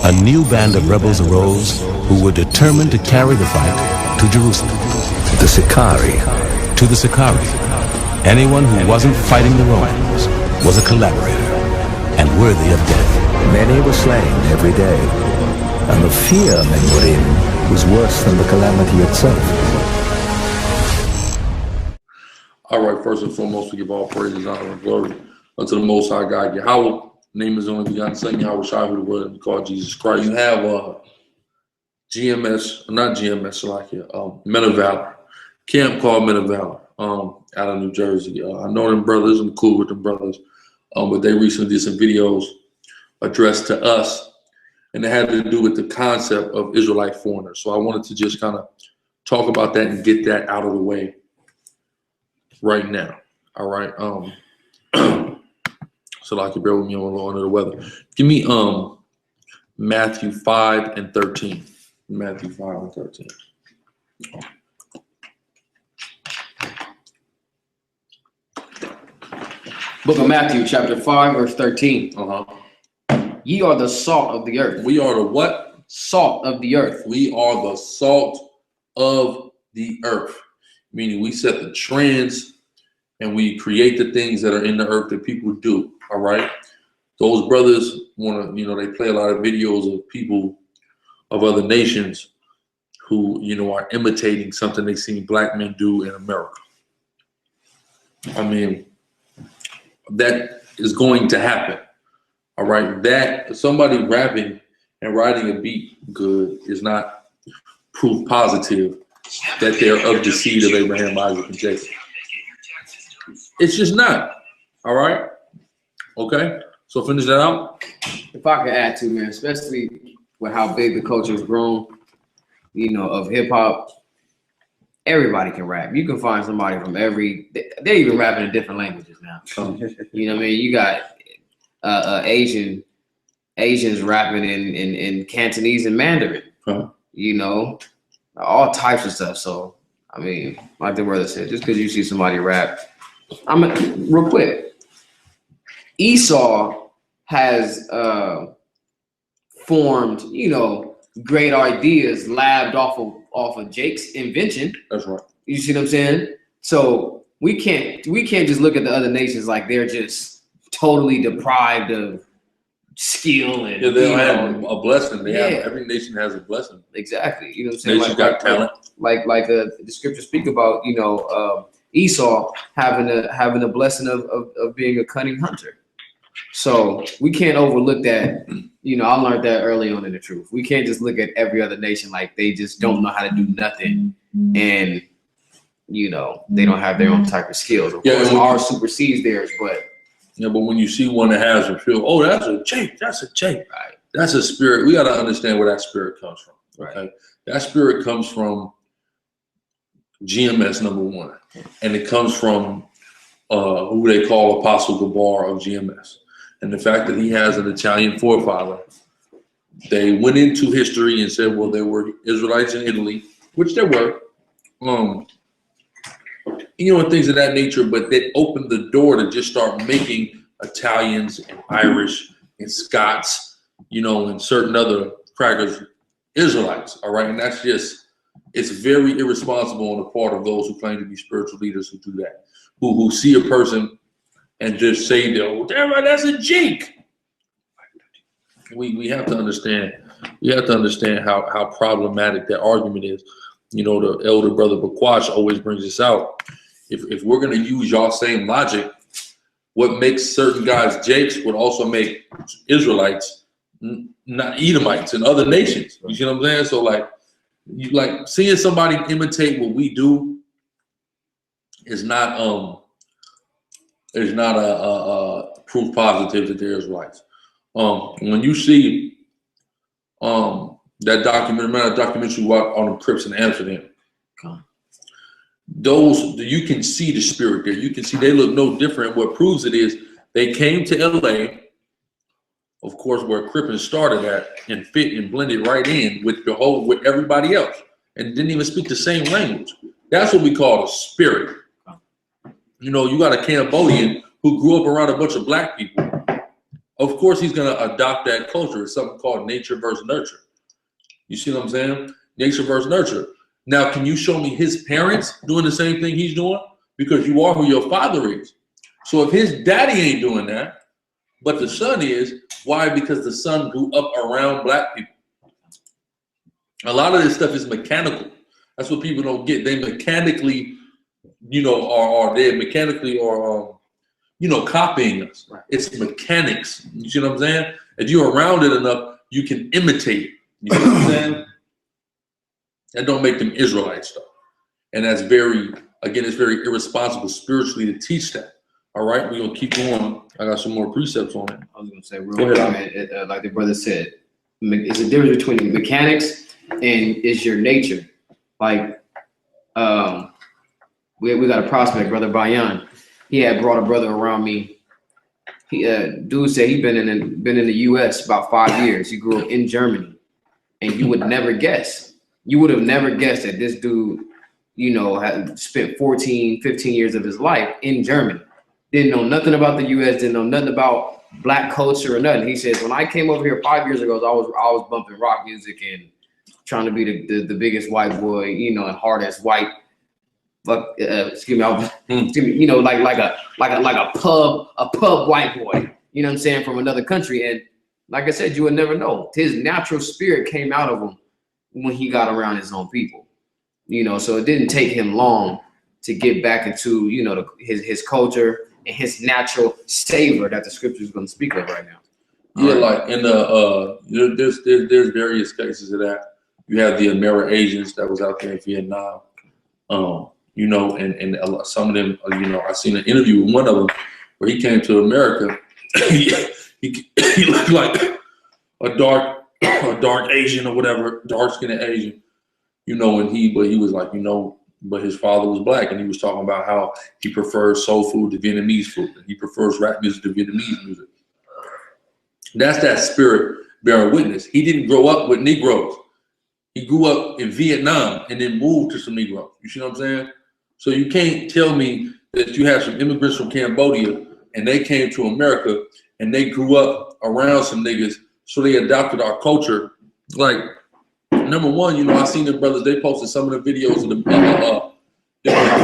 a new band of rebels arose who were determined to carry the fight to Jerusalem. The SICARII. To the SICARII, anyone who wasn't fighting the Romans was a collaborator and worthy of death. Many were slain every day, and the fear men were in was worse than the calamity itself. All right, first and foremost, we give all praises, honor, and glory unto the Most High God. Yahweh, name is only begotten Son, Yahweh Shai, who the word and called Jesus Christ. You have GMS, not GMS, like Men of Valor, camp called Men of Valor, out of New Jersey. I know them brothers, I'm cool with them brothers, but they recently did some videos addressed to us, and it had to do with the concept of Israelite foreigners. So I wanted to just kind of talk about that and get that out of the way right now. All right. So like you bear with me, I'm a little under the weather. Give me Matthew 5 and 13. Matthew 5 and 13. Book of Matthew, chapter 5, verse 13. Ye are the salt of the earth. We are the what? Salt of the earth. We are the salt of the earth. Meaning we set the trends and we create the things that are in the earth that people do. All right. Those brothers want to, they play a lot of videos of people of other nations who, are imitating something they seen black men do in America. I mean, that is going to happen. All right. That somebody rapping and writing a beat good is not proof positive that they're of the seed of Abraham, Isaac, and Jacob. It's just not. All right. Okay. So finish that out. If I could add to, man, especially with how big the culture has grown, of hip hop, everybody can rap. You can find somebody from they're even rapping in different languages now. You know what I mean? You got Asians rapping in Cantonese and Mandarin, all types of stuff. So, I mean, like the brother said, just because you see somebody rap, real quick, Esau has formed, great ideas labbed off of Jake's invention. That's right. You see what I'm saying? So we can't just look at the other nations like they're just totally deprived of skill and they have a blessing. Every nation has a blessing. Exactly. You know what I'm saying? Nation got talent. Like the scriptures speak about, Esau having a blessing of being a cunning hunter. So we can't overlook that. I learned that early on in the truth. We can't just look at every other nation like they just don't know how to do nothing, and they don't have their own type of skills. Of course, ours supersedes theirs, but when you see one that has a feel, oh, that's a Jake, right? That's a spirit. We got to understand where that spirit comes from. Okay, that spirit comes from GMS number one, and it comes from who they call Apostle Gabar of GMS. And the fact that he has an Italian forefather, they went into history and said, well, there were Israelites in Italy, which there were, and things of that nature, but they opened the door to just start making Italians and Irish and Scots, and certain other crackers, Israelites, all right? And that's just, it's very irresponsible on the part of those who claim to be spiritual leaders who do that, who see a person and just say, that's a Jake. We have to understand. We have to understand how problematic that argument is. The elder brother Bakwash always brings this out. If we're going to use y'all same logic, what makes certain guys Jakes would also make Israelites, not Edomites and other nations. You see what I'm saying? So seeing somebody imitate what we do is not a proof positive that they're Israelites. When you see that documentary on the Crips in Amsterdam, you can see the spirit there. You can see they look no different. What proves it is they came to LA, of course, where Crippin started at, and fit and blended right in with with everybody else, and didn't even speak the same language. That's what we call a spirit. You got a Cambodian who grew up around a bunch of black people, of course he's going to adopt that culture. It's something called nature versus nurture. You see what I'm saying? Nature versus nurture. Now, can you show me his parents doing the same thing he's doing? Because you are who your father is. So if his daddy ain't doing that, but the son is, why? Because the son grew up around black people. A lot of this stuff is mechanical. That's what people don't get. They mechanically, you know, they mechanically are, you know, copying us. Right. It's mechanics. You see what I'm saying? If you're around it enough, you can imitate. You see what I'm saying? That don't make them Israelites though. And that's very, again, it's very irresponsible spiritually to teach that. All right, we're gonna keep going. I got some more precepts on it. I was gonna say real quick, man, like the brother said, it's a difference between mechanics and is your nature. Like, we got a prospect, brother Bayan. He had brought a brother around me. He dude said he been in the U.S. about 5 years. He grew up in Germany, and you would never guess. You would have never guessed that this dude, you know, had spent 14, 15 years of his life in Germany. Didn't know nothing about the U.S., didn't know nothing about black culture or nothing. He says, when I came over here 5 years ago, I was bumping rock music and trying to be the biggest white boy, you know, and hardest white. Excuse me, you know, like a pub white boy. You know what I'm saying, from another country. And like I said, you would never know. His natural spirit came out of him when he got around his own people. You know, so it didn't take him long to get back into, you know, his culture and his natural savor that the scripture is going to speak of right now. Yeah, like in there's various cases of that. You have the Amerindians that was out there in Vietnam, you know, and some of them, you know, I seen an interview with one of them where he came to America. he looked like a dark Asian or whatever, dark-skinned Asian, you know, but he was like, you know, but his father was black, and he was talking about how he prefers soul food to Vietnamese food, and he prefers rap music to Vietnamese music. That's that spirit bearing witness. He didn't grow up with Negroes. He grew up in Vietnam and then moved to some Negroes. You see what I'm saying? So you can't tell me that you have some immigrants from Cambodia and they came to America and they grew up around some niggas, so they adopted our culture. Like, number one, you know, I seen the brothers, they posted some of the videos of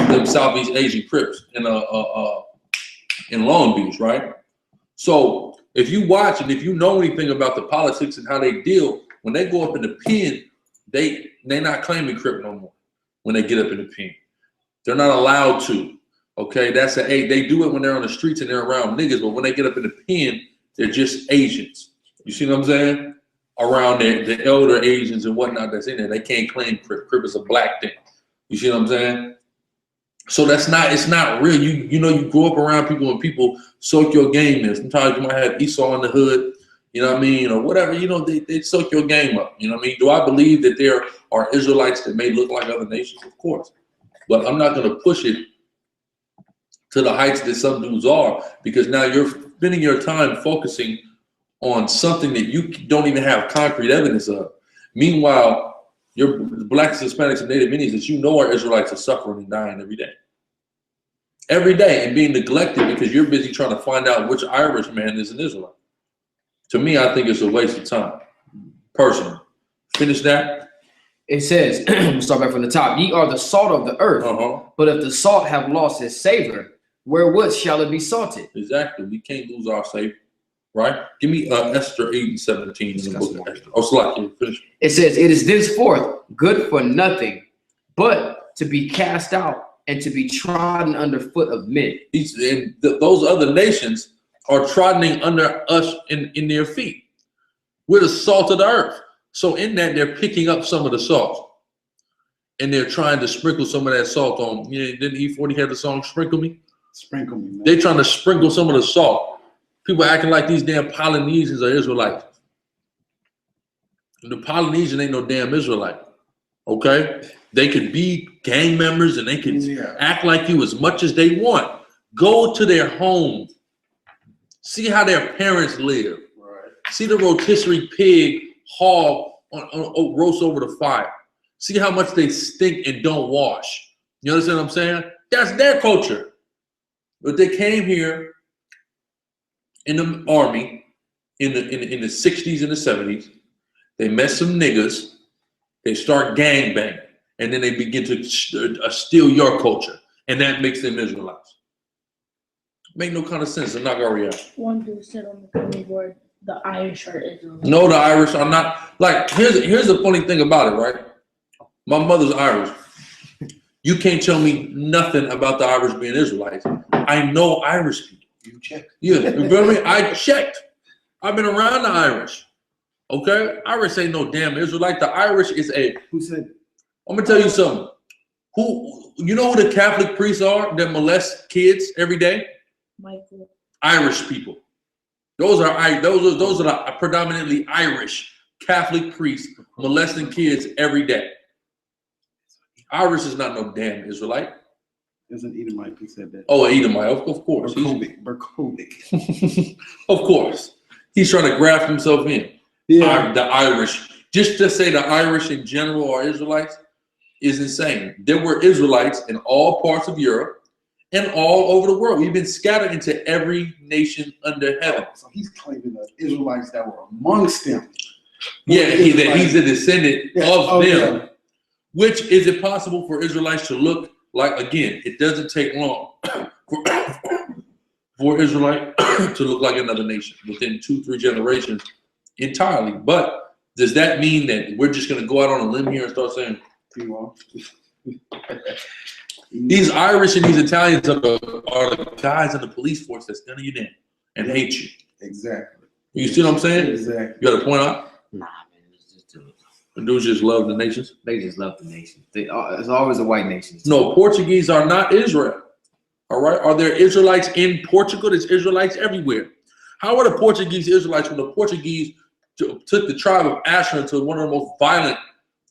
them Southeast Asian Crips in Long Beach, right? So if you watch and if you know anything about the politics and how they deal, when they go up in the pen, they not claiming Crip no more when they get up in the pen. They're not allowed to. Okay, they do it when they're on the streets and they're around niggas, but when they get up in the pen, they're just Asians. You see what I'm saying? Around the elder Asians and whatnot that's in there, they can't claim Crip. Crip is a black thing. You see what I'm saying? So it's not real. You know, you grow up around people and people soak your game in. Sometimes you might have Esau in the hood, you know what I mean, or whatever, you know, they soak your game up. You know what I mean? Do I believe that there are Israelites that may look like other nations? Of course. But I'm not going to push it to the heights that some dudes are, because now you're spending your time focusing on something that you don't even have concrete evidence of. Meanwhile, your blacks, Hispanics, and Native Indians that you know are Israelites are suffering and dying every day. Every day, and being neglected because you're busy trying to find out which Irish man is an Israelite. To me, I think it's a waste of time, personally. Finish that. It says, we'll start back from the top. Ye are the salt of the earth, but if the salt have lost its savor, wherewith shall it be salted? Exactly. We can't lose our savor, right? Give me Esther 8:17 in the book of Esther. Oh, Slack, finish. It says, it is thenceforth good for nothing, but to be cast out and to be trodden under foot of men. Those other nations are trodden under us in their feet. We're the salt of the earth. So in that, they're picking up some of the salt. And they're trying to sprinkle some of that salt on. You know, didn't E40 have the song Sprinkle Me? Sprinkle me, man. They're trying to sprinkle some of the salt. People acting like these damn Polynesians are Israelites. The Polynesian ain't no damn Israelite. Okay? They could be gang members and they can act like you as much as they want. Go to their home. See how their parents live. Right. See the rotisserie pig hog on roast over the fire. See how much they stink and don't wash. You understand what I'm saying? That's their culture. But they came here in the army in the 60s and the 70s. They met some niggas. They start gang banging, and then they begin to steal your culture, and that makes them Israelites. Make no kind of sense. I'm not gonna react. One dude said on the coming board, the Irish are Israelites. No, the Irish are not. Like, here's the funny thing about it, right? My mother's Irish. You can't tell me nothing about the Irish being Israelites. I know Irish people. You checked. Yeah, you feel me? I checked. I've been around the Irish. Okay? Irish ain't no damn Israelite. The Irish is a. Who said it? I'm gonna tell you something. You know who the Catholic priests are that molest kids every day? Michael. Irish people. Those are the predominantly Irish Catholic priests molesting kids every day. Irish is not no damn Israelite. There's an Edomite who said that. Oh, an Edomite, of course. Berkovic. Of course. He's trying to graft himself in. Yeah. The Irish. Just to say the Irish in general are Israelites is insane. There were Israelites in all parts of Europe and all over the world. We've been scattered into every nation under heaven. So he's claiming the Israelites that were amongst them. Yeah, he's a descendant of them. Yeah. Which is it possible for Israelites to look like, again, it doesn't take long for Israelite to look like another nation within 2-3 generations entirely. But does that mean that we're just going to go out on a limb here and start saying, these Irish and these Italians are the guys in the police force that's gunning you down and hate you? Exactly. You see what I'm saying? Exactly. You got to point out? Nah, man, it's just The dudes just love the nations? they just love the nation. It's always a white nation. No, Portuguese are not Israel. All right? Are there Israelites in Portugal? There's Israelites everywhere. How are the Portuguese Israelites when the Portuguese took the tribe of Asher into one of the most violent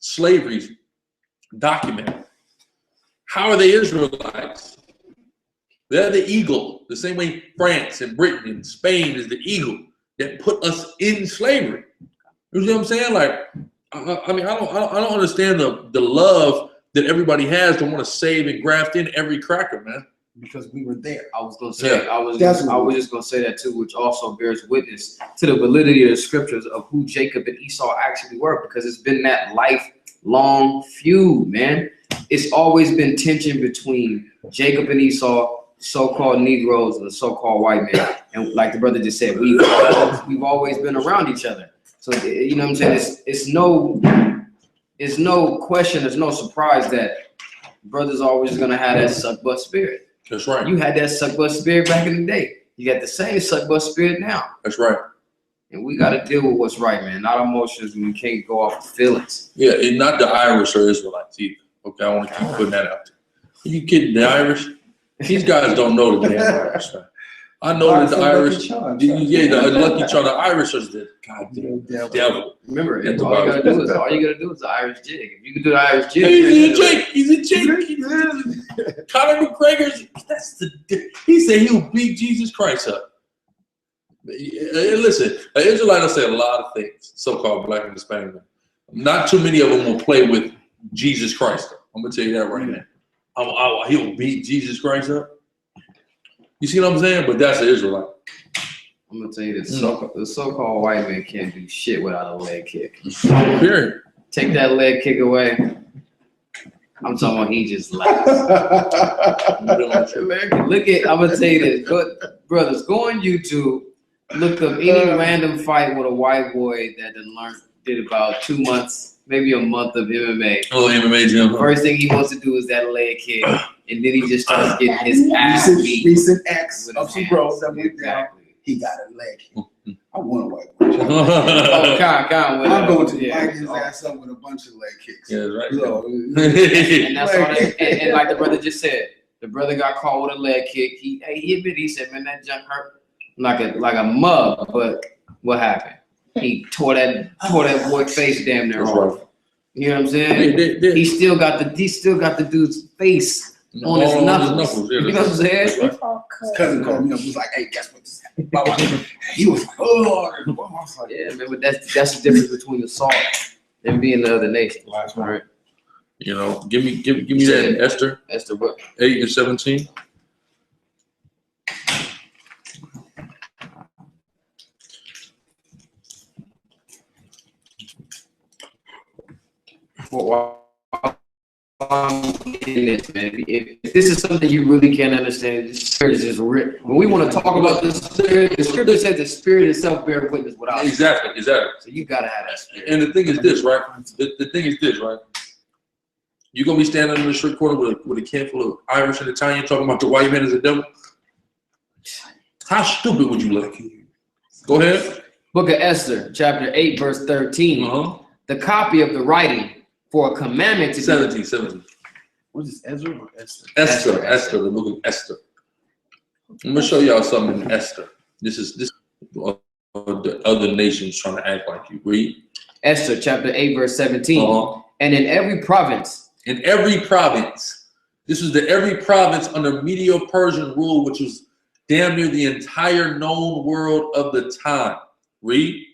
slaveries documented? How are they Israelites? They're the eagle, the same way France and Britain and Spain is the eagle that put us in slavery. You see what I'm saying? Like, I mean, I don't understand the love that everybody has to want to save and graft in every cracker, man. Because we were there. I was gonna say, Yeah. I was just gonna say that too, which also bears witness to the validity of the scriptures of who Jacob and Esau actually were, because it's been that lifelong feud, man. It's always been tension between Jacob and Esau, so-called Negroes and the so-called white man. And like the brother just said, we've always been around each other. So you know what I'm saying? It's no question, there's no surprise that brothers always gonna have that suck butt spirit. That's right. You had that suck butt spirit back in the day. You got the same suck butt spirit now. That's right. And we got to deal with what's right, man. Not emotions. We can't go off the feelings. Yeah, and not the Irish or Israelites either. Okay, I want to keep putting that out there. Are you kidding? The Irish? These guys don't know the damn Irish, man. I know that the Irish, the Lucky Charm, the Irish is the goddamn devil. Remember, all you gotta do is the Irish jig. If you can do the Irish jig, He's a jig. Conor McGregor's. He said he'll beat Jesus Christ up. Listen, an Israelite will say a lot of things. So-called black and Hispanic men. Not too many of them will play with Jesus Christ. I'm gonna tell you that right now. He'll beat Jesus Christ up. You see what I'm saying? But that's an Israelite. I'm gonna tell you this: the so-called white man can't do shit without a leg kick. Period. Take that leg kick away. I'm talking about he just laughs. Look at, I'm gonna tell you this, brothers, go on YouTube, look up any random fight with a white boy that did about 2 months, maybe a month of MMA. Oh, MMA gym. First thing he wants to do is that leg kick, and then he just starts getting his ass beat. Recent acts of some bros that went down. Exactly. He got a leg kick. I want a white boy. Oh, I'm going to light his ass up with a bunch of leg kicks. Yeah, right. So, And that's all that, and like the brother just said, the brother got caught with a leg kick. He admitted, he said, man, that junk hurt like a mug. But what happened? He tore that boy's face damn near off. Right. You know what I'm saying? He still got the dude's face on his knuckles. You know what I'm saying? His cousin called me up. He was like, hey, guess what just happened? He was like, oh. Yeah, man, but that's the difference between assault and being the other nation. Last All right. You know, give me that, Esther. Esther what? 8 and 17. in this, man. If this is something you really can't understand, the spirit is just written. When we want to talk about the spirit, the scripture says the spirit itself bear witness without Exactly, exactly. So you gotta have that spirit. And the thing is this, right? The thing is this, right? You're gonna be standing in the street corner with a can full of Irish and Italian talking about the white man as a devil. How stupid would you look? Go ahead. Book of Esther, chapter 8, verse 13. The copy of the writing for a commandment to 17. What is Ezra or Esther? Esther, the book of Esther. I'm gonna show y'all something in Esther. This the other nations trying to act like you. Read. Esther, chapter 8, verse 17. And in every province. In every province. This was every province under Medo-Persian rule, which was damn near the entire known world of the time. Read.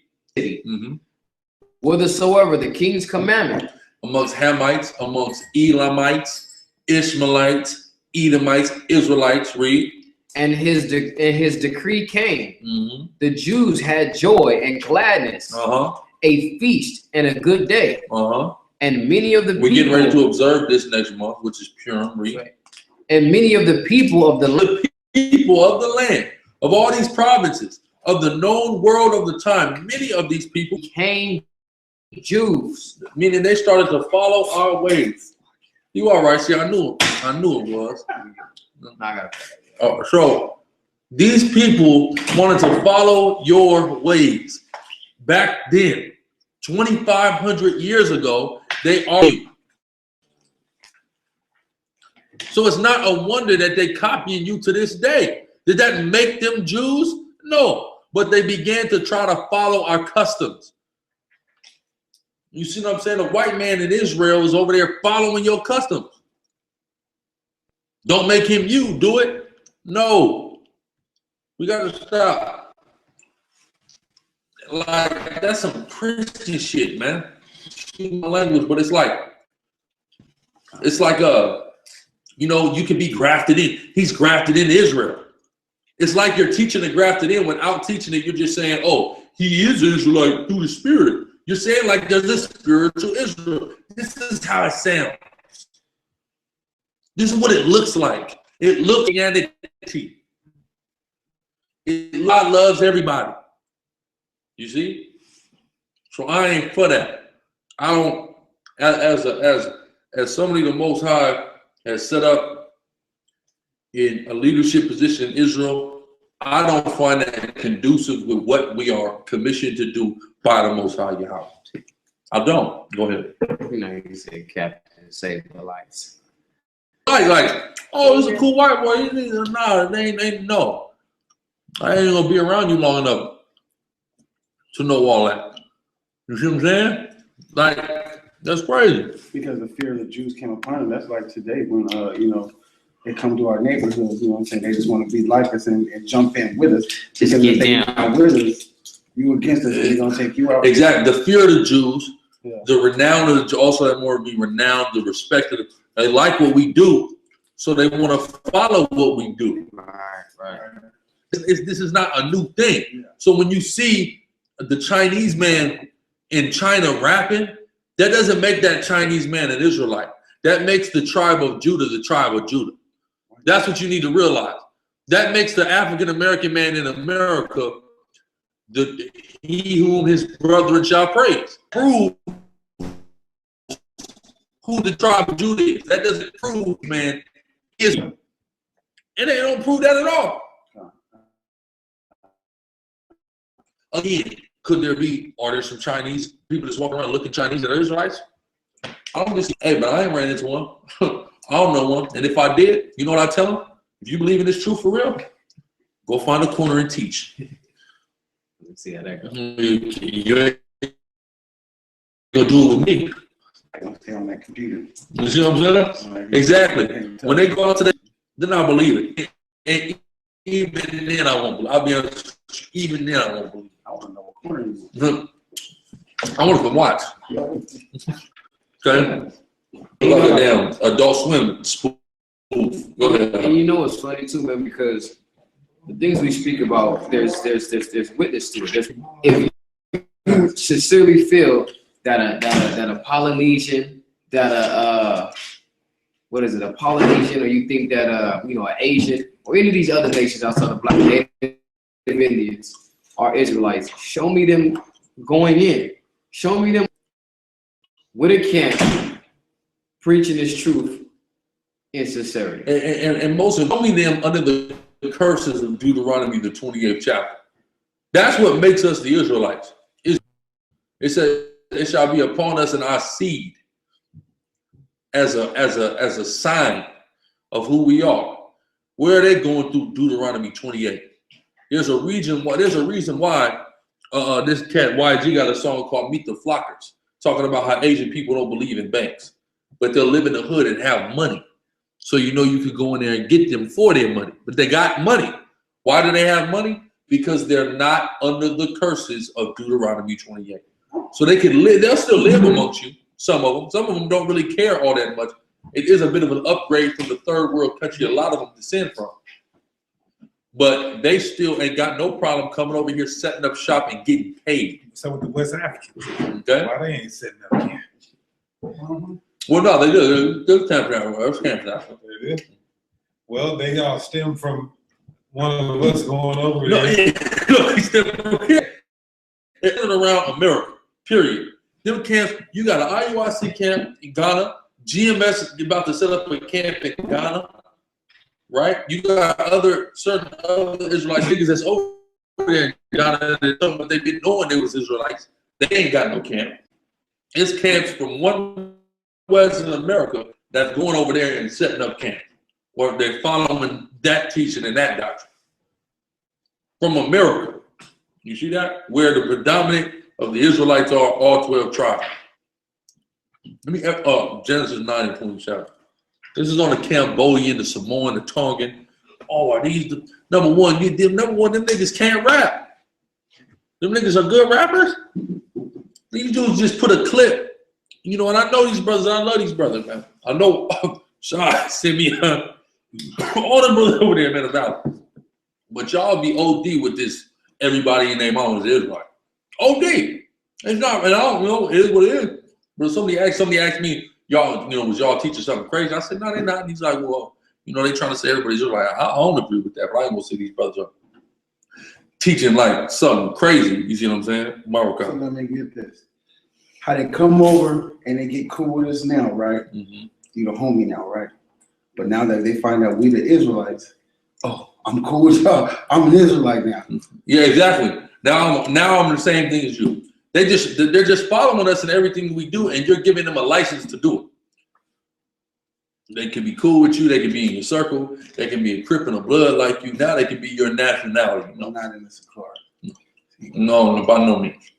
Whithersoever the king's commandment. Amongst Hamites, amongst Elamites, Ishmaelites, Edomites, Israelites. Read. And his decree came. The Jews had joy and gladness, a feast and a good day. And many of the people. We're getting ready to observe this next month, which is Purim. Read. And many of the people of the land, of all these provinces, of the known world of the time, many of these people became Jews, meaning they started to follow our ways. You all right? See, I knew it was. So these people wanted to follow your ways. Back then, 2,500 years ago, they are. So it's not a wonder that they copying you to this day. Did that make them Jews? No, but they began to try to follow our customs. You see what I'm saying? The white man in Israel is over there following your customs. Don't make him you, do it. No, we got to stop. Like, that's some Christian shit, man. Excuse my language, but it's like you know, you can be grafted in. He's grafted into Israel. It's like you're teaching the grafted in without teaching it. You're just saying, oh, he is Israelite through the spirit. You're saying like there's a spiritual Israel. This is how it sounds. This is what it looks like. It looks humanity. God loves everybody. You see? So I ain't for that. I don't, as somebody the Most High has set up in a leadership position in Israel, I don't find that conducive with what we are commissioned to do by the Most High Yahweh. I don't. Go ahead. You know, you say Captain Save the Lights. Like, oh, it's a cool white boy. Nah, they ain't no. I ain't gonna be around you long enough to know all that. You see what I'm saying? Like, that's crazy. Because the fear of the Jews came upon them. That's like today when you know, they come to our neighborhoods, you know what I'm saying? They just want to be like us and jump in with us. Just because get if down with us, you against us, they're gonna take you out. Exactly. The fear of the Jews, yeah. The renown of the also that more be renowned, the respect of the, they like what we do, so they want to follow what we do. Right. This is not a new thing. Yeah. So when you see the Chinese man in China rapping, that doesn't make that Chinese man an Israelite. That makes the tribe of Judah the tribe of Judah. That's what you need to realize. That makes the African American man in America he whom his brethren shall praise. Prove who the tribe of Judah is. That doesn't prove, man, Israel. And they don't prove that at all. Again, are there some Chinese people that's walking around looking Chinese that are Israelites? I don't just, hey, but I ain't ran into one. I don't know one. And if I did, you know what I tell them? If you believe in this truth for real, go find a corner and teach. Let's see how that goes. You ain't gonna do it with me. I don't stay on that computer. You see what I'm saying? Exactly. When they go out to that, then I believe it. And even then, I won't believe. I'll be honest. Even then, I won't believe. I want to know what corner you I want to watch. Okay. Like a damn Adult Swim spoof. Go ahead. And you know what's funny too, man, because the things we speak about, there's witness to it. If you sincerely feel that a Polynesian what is it, a Polynesian, or you think that an Asian or any of these other nations outside of Black Native Indians are Israelites, show me them going in. Show me them with a camp preaching this truth in sincerity. And most of only them under the curses of Deuteronomy, the 28th chapter. That's what makes us the Israelites. It says, "It shall be upon us and our seed as a sign of who we are." Where are they going through Deuteronomy 28? There's a reason why. This cat YG got a song called "Meet the Flockers," talking about how Asian people don't believe in banks, but they'll live in the hood and have money. So you could go in there and get them for their money, but they got money. Why do they have money? Because they're not under the curses of Deuteronomy 28. So they can live. They'll still live amongst you. Some of them don't really care all that much. It is a bit of an upgrade from the third world country a lot of them descend from. But they still ain't got no problem coming over here, setting up shop and getting paid. So with the West Africans, okay, why they ain't setting up here? Well, no, they do. They're camping out. It is. Well, they all stem from one of us going over No, there. look, he's still here. They're around America, period. Them camps, you got an IUIC camp in Ghana. GMS is about to set up a camp in Ghana, right? You got certain other Israelite niggas that's over there in Ghana that told what they've been knowing they was Israelites. They ain't got no camp. It's camps from one Western America that's going over there and setting up camp, or they're following that teaching and that doctrine from America. You see that? Where the predominant of the Israelites are, all 12 tribes. Let me Genesis 9 and 27. This is on the Cambodian, the Samoan, the Tongan. Oh, are these the number one? Them niggas can't rap. Them niggas are good rappers. These dudes just put a clip. And I know these brothers. I love these brothers, man. I know Shah, Simeon, all them brothers over there in MENOFVALOR. But y'all be OD with this. Everybody in their mom is Israelite. OD. It's not, and I don't know. It is what it is. But somebody asked me, y'all, was y'all teaching something crazy? I said, no, they're not. And he's like, well, they trying to say everybody's Israelite. I don't agree with that, but I ain't gonna say these brothers are teaching like something crazy. You see what I'm saying? Morocco. So let me get this. How they come over and they get cool with us now, right? Mm-hmm. You the homie now, right? But now that they find out we the Israelites, oh, I'm cool with y'all. I'm an Israelite now. Yeah, exactly. Now I'm the same thing as you. They're just following us in everything we do, and you're giving them a license to do it. They can be cool with you. They can be in your circle. They can be a Crip and a Blood like you. Now they can be your nationality. I'm not in the SICARII. No, by no means.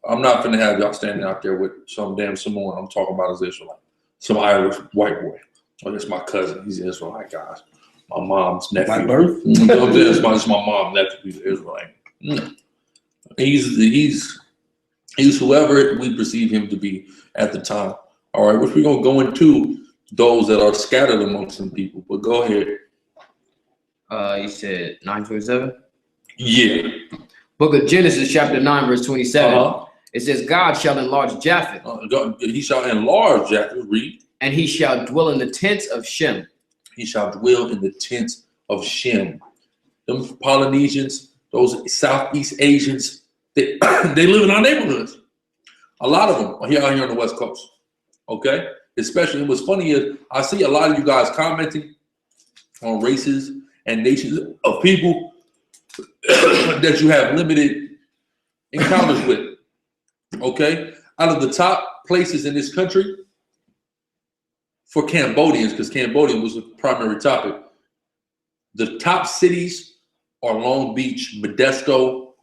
I'm not finna have y'all standing out there with some damn Samoan I'm talking about as Israelite. Some Irish white boy. Oh, that's my cousin. He's an Israelite, guys. My mom's nephew. My birth? It's my mom's nephew. He's an Israelite. He's whoever we perceive him to be at the time. All right, which we're going to go into those that are scattered amongst some people. But go ahead. You said 9:27? Yeah. Book of Genesis, chapter 9, verse 27. Uh-huh. It says, God shall enlarge Japheth. He shall enlarge Japheth, read. And he shall dwell in the tents of Shem. He shall dwell in the tents of Shem. Them Polynesians, those Southeast Asians, they live in our neighborhoods. A lot of them are here out here on the West Coast. Okay? Especially, what's funny is I see a lot of you guys commenting on races and nations of people that you have limited encounters with. Okay? Out of the top places in this country for Cambodians, because Cambodia was the primary topic, the top cities are Long Beach, Modesto,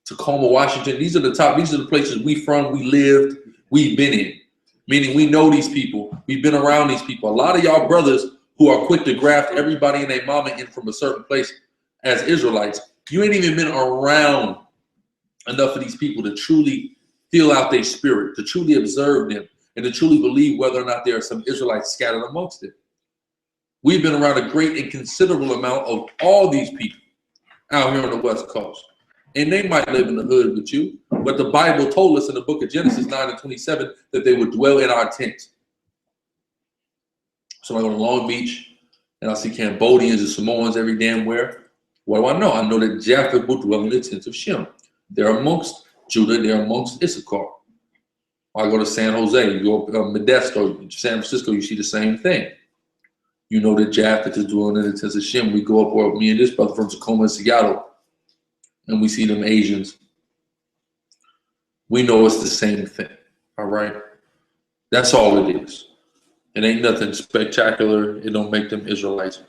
Tacoma, Washington. These are the places we lived, we've been in. Meaning we know these people, we've been around these people. A lot of y'all brothers who are quick to graft everybody and their mama in from a certain place as Israelites, you ain't even been around enough of these people to truly feel out their spirit, to truly observe them, and to truly believe whether or not there are some Israelites scattered amongst them. We've been around a great and considerable amount of all these people out here on the West Coast. And they might live in the hood with you, but the Bible told us in the book of Genesis 9:27 that they would dwell in our tents. So I go to Long Beach and I see Cambodians and Samoans every damn where. What do I know? I know that Japheth will dwell in the tents of Shem. They're amongst Judah, they're amongst Issachar. I go to San Jose, you go Modesto, San Francisco, you see the same thing. You know that Japheth is dwelling in the tents of Shem. We go up where me and this brother from Tacoma and Seattle, and we see them Asians. We know it's the same thing, all right? That's all it is. It ain't nothing spectacular. It don't make them Israelites.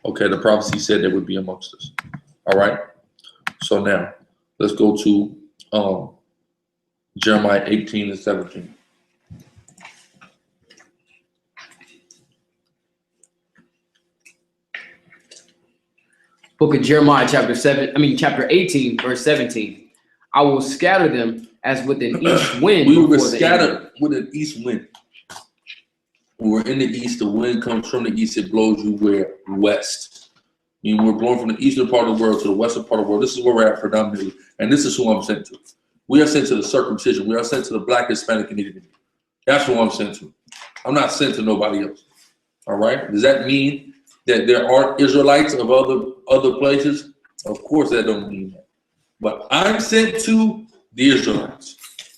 Okay, the prophecy said they would be amongst us, all right? So now, let's go to Jeremiah 18 and 17. Book of Jeremiah, chapter 18, verse 17. I will scatter them as with an east wind. We were scattered with an east wind. We're in the east. The wind comes from the east. It blows you where? West. I mean, we're blowing from the eastern part of the world to the western part of the world. This is where we're at predominantly. And this is who I'm sent to. We are sent to the circumcision. We are sent to the Black, Hispanic, and Native Indian. That's who I'm sent to. I'm not sent to nobody else. All right? Does that mean that there aren't Israelites of other places? Of course that don't mean that. But I'm sent to the Israelites.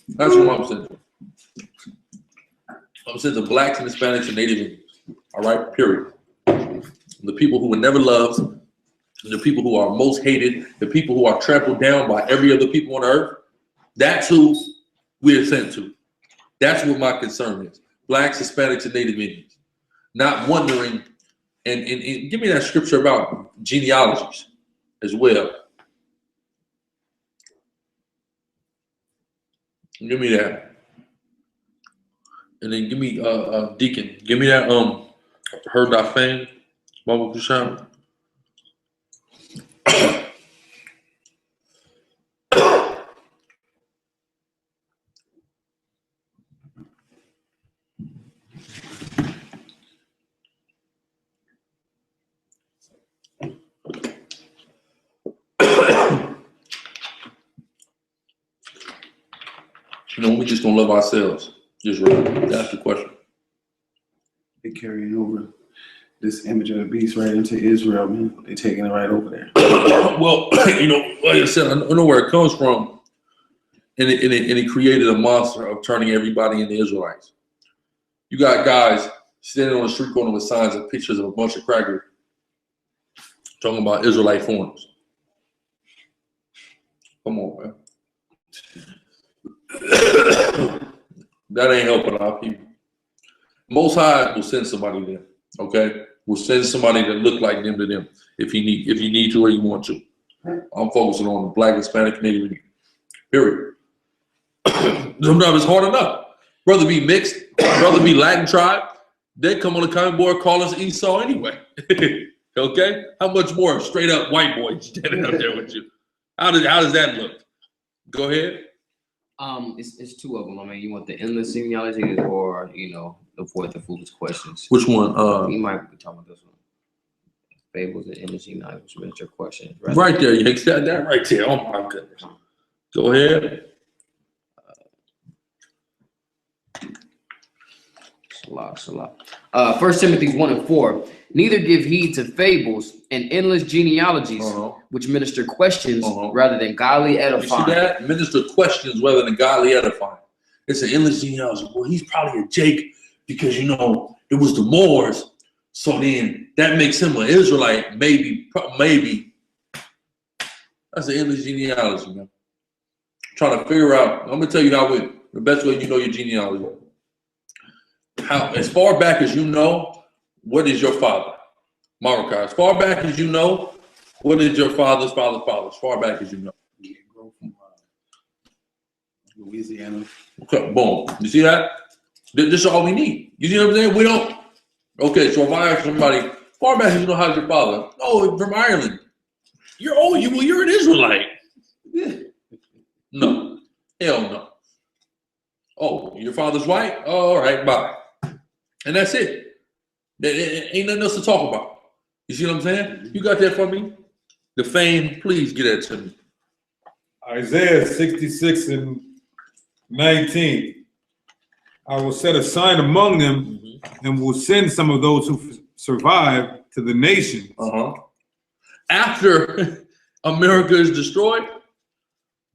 That's who I'm sent to. I'm sent to Blacks and Hispanics and Native Indians. All right? Period. The people who were never loved, the people who are most hated, the people who are trampled down by every other people on earth, that's who we're sent to. That's what my concern is. Blacks, Hispanics, and Native Indians. Not wondering, and give me that scripture about genealogies as well. Give me that. And then give me Deacon. Give me that heard thy fame, Baba Kushan. You know, we just gonna love ourselves. Just right. That's the question. They carrying over this image of the beast right into Israel, man. They taking it right over there. Well, you know, like I said, I know where it comes from, and it created a monster of turning everybody into Israelites. You got guys standing on the street corner with signs and pictures of a bunch of crackers talking about Israelite foreigners. Come on, man. That ain't helping our people. Most High will send somebody there, okay? Will send somebody that look like them to them if you need to or you want to. I'm focusing on the Black, Hispanic, Native, period. Sometimes it's hard enough. Brother be mixed, brother be Latin tribe, they come on the comment board, call us Esau anyway. Okay? How much more straight up white boy standing up there with you? How does that look? Go ahead. It's two of them. I mean, you want the endless genealogy or, you know, avoid the foolish questions. Which one? You might be talking about this one. Fables and endless genealogy, which meant your question. Right there. You said that right there. Oh my goodness. Go ahead. Salah. 1 Timothy 1 and 4. Neither give heed to fables and endless genealogies, which minister questions rather than godly edifying. You see that? Minister questions rather than godly edifying. It's an endless genealogy. Well, he's probably a Jake because, you know, it was the Moors. So then that makes him an Israelite. Maybe. That's an endless genealogy, man. Trying to figure out. I'm going to tell you the best way you know your genealogy. How, as far back as you know, what is your father? Maracai. As far back as you know, what is your father's father's father? As far back as you know. Louisiana. Okay, boom. You see that? This is all we need. You see what I'm saying? We don't. Okay, so if I ask somebody, far back as you know, how's your father? Oh, from Ireland. You're an Israelite. No. Hell no. Oh, your father's white? Oh, all right, bye. And that's it. There ain't nothing else to talk about. You see what I'm saying? You got that for me? The fame, please get that to me. Isaiah 66 and 19. I will set a sign among them and will send some of those who survive to the nations. After America is destroyed,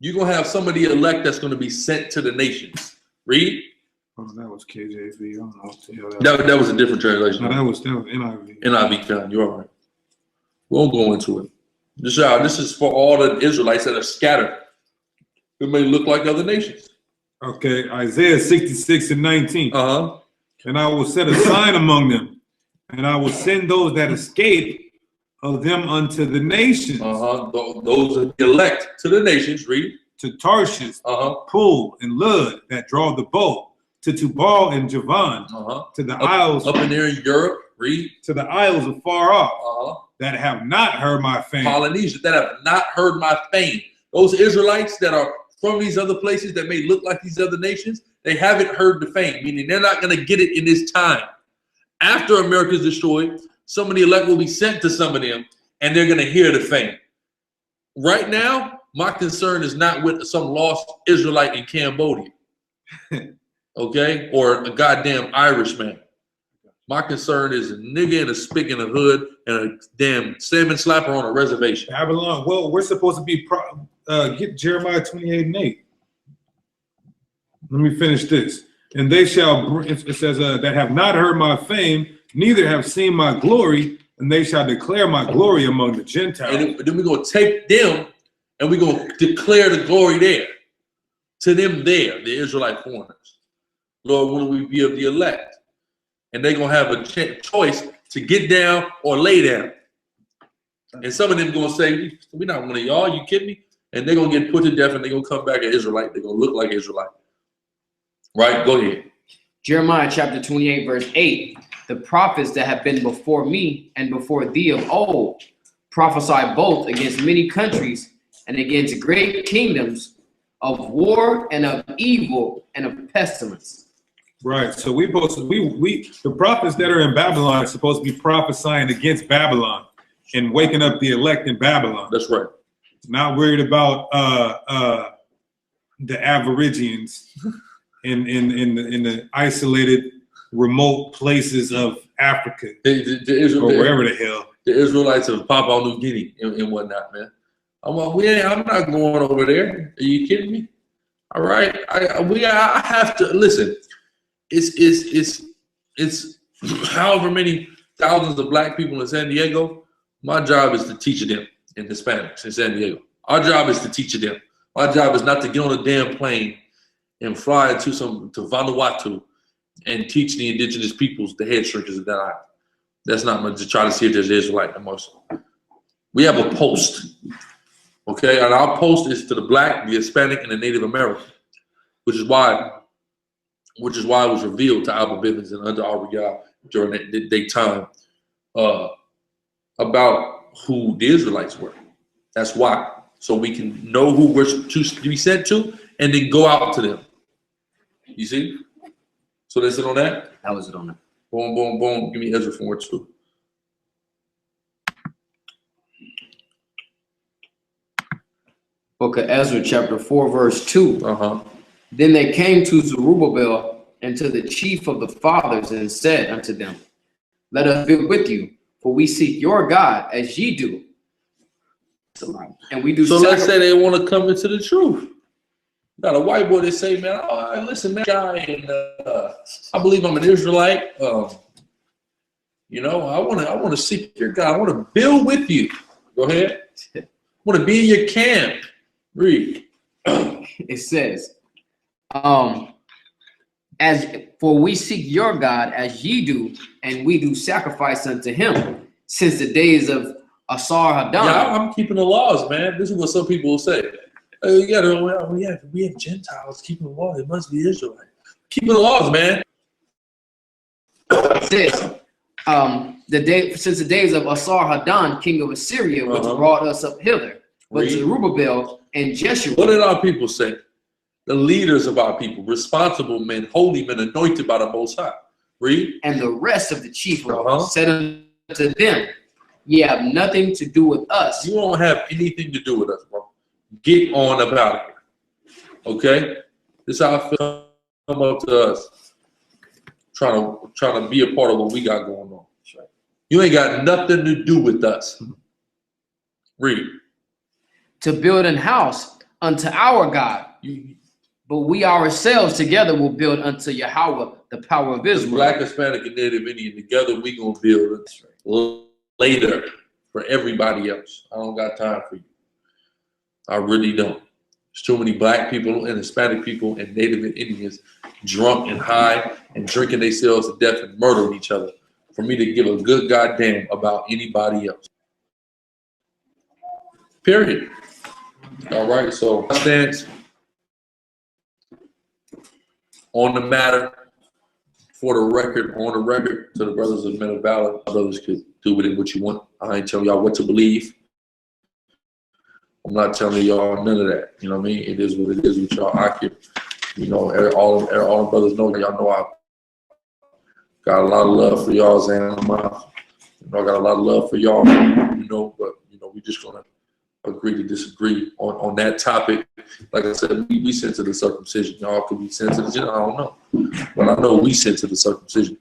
you're going to have some of the elect that's going to be sent to the nations. Read. Oh, that was KJV. I don't know what the hell That was a different translation. No, that was NIV. NIV count. You're all right. We won't go into it. This is for all the Israelites that are scattered. It may look like other nations. Okay, Isaiah 66:19. And I will set a sign among them, and I will send those that escape of them unto the nations. Those are the elect to the nations. Read. To Tarshish, Pool, and Lud that draw the bow. To Tubal and Javan. To the isles up in there in Europe. Read. To the isles afar off. That have not heard my fame. Polynesia, that have not heard my fame. Those Israelites that are from these other places that may look like these other nations, they haven't heard the fame, meaning they're not going to get it in this time. After America is destroyed, some of the elect will be sent to some of them, and they're going to hear the fame. Right now, my concern is not with some lost Israelite in Cambodia, okay, or a goddamn Irishman. My concern is a nigga in a spick in a hood and a damn salmon slapper on a reservation. Babylon. Well, we're supposed to be get Jeremiah 28:8. Let me finish this. And they shall, it says, that have not heard my fame, neither have seen my glory, and they shall declare my glory among the Gentiles. And then we're going to take them and we're going to declare the glory there. To them there, the Israelite foreigners. Lord, will we be of the elect? And they're going to have a choice to get down or lay down. And some of them going to say, we're not one of y'all, you kidding me? And they're going to get put to death and they're going to come back an Israelite. They're going to look like Israelite. Right? Go ahead. Jeremiah chapter 28, verse 8. The prophets that have been before me and before thee of old prophesy both against many countries and against great kingdoms, of war and of evil and of pestilence. Right. So we the prophets that are in Babylon are supposed to be prophesying against Babylon and waking up the elect in Babylon. That's right. Not worried about the Aborigines in the isolated, remote places of Africa or wherever the hell. The Israelites of Papua New Guinea and whatnot, man. I'm not going over there. Are you kidding me? All right. I have to listen. It's however many thousands of black people in San Diego. My job is to teach them in Hispanics in San Diego. Our job is to teach them. My job is not to get on a damn plane and fly to Vanuatu and teach the indigenous peoples, the head shrinkers of that island. That's not much to try to see if there's an Israelite amongst them. We have a post, okay? And our post is to the black, the Hispanic, and the Native American, which is why it was revealed to Albert Bivens and Under Ariel during their time about who the Israelites were. That's why. So we can know who we're to be sent to and then go out to them. You see? So that's it on that? That was it on that. Boom, boom, boom. Give me Ezra 4:2. Book of Ezra, chapter 4, verse 2. Then they came to Zerubbabel and to the chief of the fathers and said unto them, let us be with you, for we seek your God as ye do. And we do. So let's say they want to come into the truth. Got a white boy that say, man, oh, listen, man, and I believe I'm an Israelite. You know, I want to seek your God. I want to build with you. Go ahead. I want to be in your camp. Read. It says, as for we seek your God as ye do, and we do sacrifice unto him since the days of Asar-Haddon. Yeah, I'm keeping the laws, man. This is what some people will say. We have Gentiles keeping the laws. It must be Israelite. Keeping the laws, man. It says, since the days of Asar-Haddon, king of Assyria, which brought us up hither, but Zerubbabel and Jeshua. What did our people say? The leaders of our people, responsible men, holy men, anointed by the Most High. Read. And the rest of the chief said unto them, ye have nothing to do with us. You won't have anything to do with us, bro. Get on about it. Okay? This is how it come up to us. trying to be a part of what we got going on. That's right. You ain't got nothing to do with us. Read. To build an house unto our God, but we ourselves together will build unto Yahweh the power of Israel. Black, Hispanic, and Native Indian together, we gonna build later for everybody else. I don't got time for you. I really don't. There's too many black people and Hispanic people and Native Indians drunk and high and drinking themselves to death and murdering each other for me to give a good goddamn about anybody else. Period. All right, so my stance on the matter, for the record, on the record, to the brothers of Men of Valor, brothers could do with it what you want. I ain't telling y'all what to believe. I'm not telling y'all none of that. You know what I mean? It is what it is with y'all. I can, you know, all the brothers know, y'all know I got a lot of love for y'all, Zan. You know, I got a lot of love for y'all, you know, but, you know, we just gonna agree to disagree on that topic. Like I said, we sent to the circumcision. Y'all could be sent to the, I don't know. But I know we sent to the circumcision.